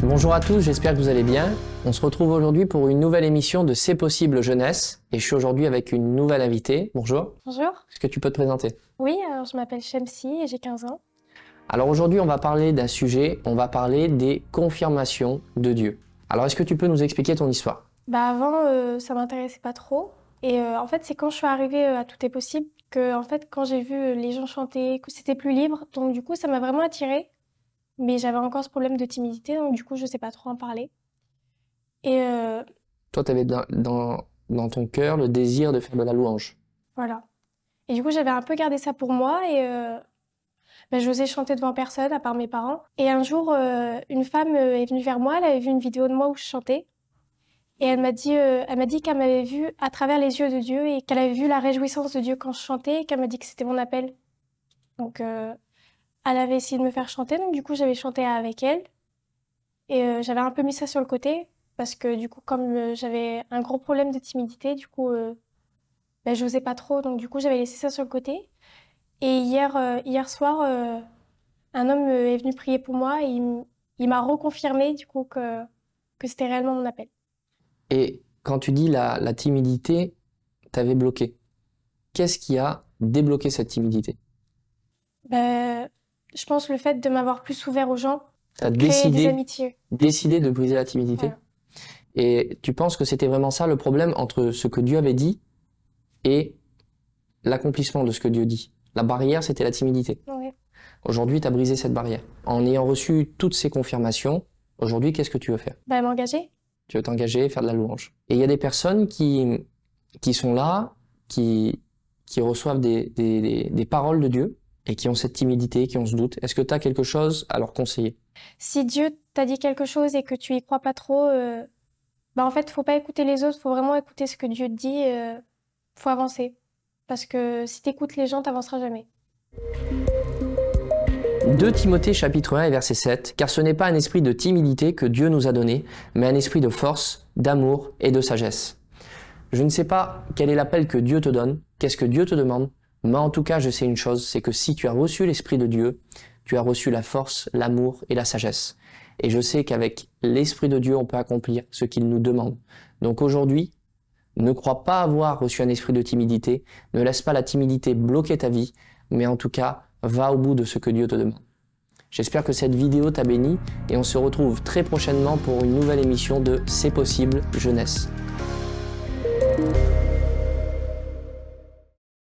Bonjour à tous, j'espère que vous allez bien. On se retrouve aujourd'hui pour une nouvelle émission de C'est possible jeunesse et je suis aujourd'hui avec une nouvelle invitée. Bonjour. Bonjour. Est-ce que tu peux te présenter? Oui, alors je m'appelle Shamsi et j'ai 15 ans. Alors aujourd'hui, on va parler d'un sujet, on va parler des confirmations de Dieu. Alors est-ce que tu peux nous expliquer ton histoire? Avant, ça m'intéressait pas trop. Et en fait, c'est quand je suis arrivée à Tout est possible que, en fait, quand j'ai vu les gens chanter, que c'était plus libre. Donc du coup, ça m'a vraiment attirée. Mais j'avais encore ce problème de timidité, donc du coup, je sais pas trop en parler. Et Toi, tu avais dans ton cœur le désir de faire de la louange. voilà. Et du coup, j'avais un peu gardé ça pour moi et j'osais chanter devant personne, à part mes parents. Et un jour, une femme est venue vers moi, elle avait vu une vidéo de moi où je chantais. Et elle m'a dit qu'elle m'avait vue à travers les yeux de Dieu et qu'elle avait vu la réjouissance de Dieu quand je chantais et qu'elle m'a dit que c'était mon appel. Donc, elle avait essayé de me faire chanter, donc du coup, j'avais chanté avec elle. Et j'avais un peu mis ça sur le côté parce que du coup, comme j'avais un gros problème de timidité, du coup, j'osais pas trop, donc du coup, j'avais laissé ça sur le côté. Et hier soir, un homme est venu prier pour moi et il m'a reconfirmé du coup que c'était réellement mon appel. Et quand tu dis la timidité, t'avais bloqué. Qu'est-ce qui a débloqué cette timidité? Je pense le fait de m'avoir plus ouvert aux gens, T'as créer des amitiés. décidé de briser la timidité? Voilà. Et tu penses que c'était vraiment ça le problème entre ce que Dieu avait dit et l'accomplissement de ce que Dieu dit? La barrière, c'était la timidité. Ouais. Aujourd'hui, tu as brisé cette barrière. En ayant reçu toutes ces confirmations, aujourd'hui, qu'est-ce que tu veux faire? M'engager. Tu veux t'engager, faire de la louange. Et il y a des personnes qui sont là, qui reçoivent des paroles de Dieu et qui ont cette timidité, qui ont ce doute. Est-ce que tu as quelque chose à leur conseiller? Si Dieu t'a dit quelque chose et que tu y crois pas trop, en fait, faut pas écouter les autres, faut vraiment écouter ce que Dieu te dit, faut avancer. Parce que si t'écoutes les gens, t'avanceras jamais. 2 Timothée chapitre 1 et verset 7, car ce n'est pas un esprit de timidité que Dieu nous a donné, mais un esprit de force, d'amour et de sagesse. Je ne sais pas quel est l'appel que Dieu te donne, qu'est-ce que Dieu te demande, mais en tout cas je sais une chose, c'est que si tu as reçu l'esprit de Dieu, tu as reçu la force, l'amour et la sagesse. Et je sais qu'avec l'esprit de Dieu, on peut accomplir ce qu'il nous demande. Donc aujourd'hui, ne crois pas avoir reçu un esprit de timidité, ne laisse pas la timidité bloquer ta vie, mais en tout cas, va au bout de ce que Dieu te demande. J'espère que cette vidéo t'a béni et on se retrouve très prochainement pour une nouvelle émission de C'est possible jeunesse.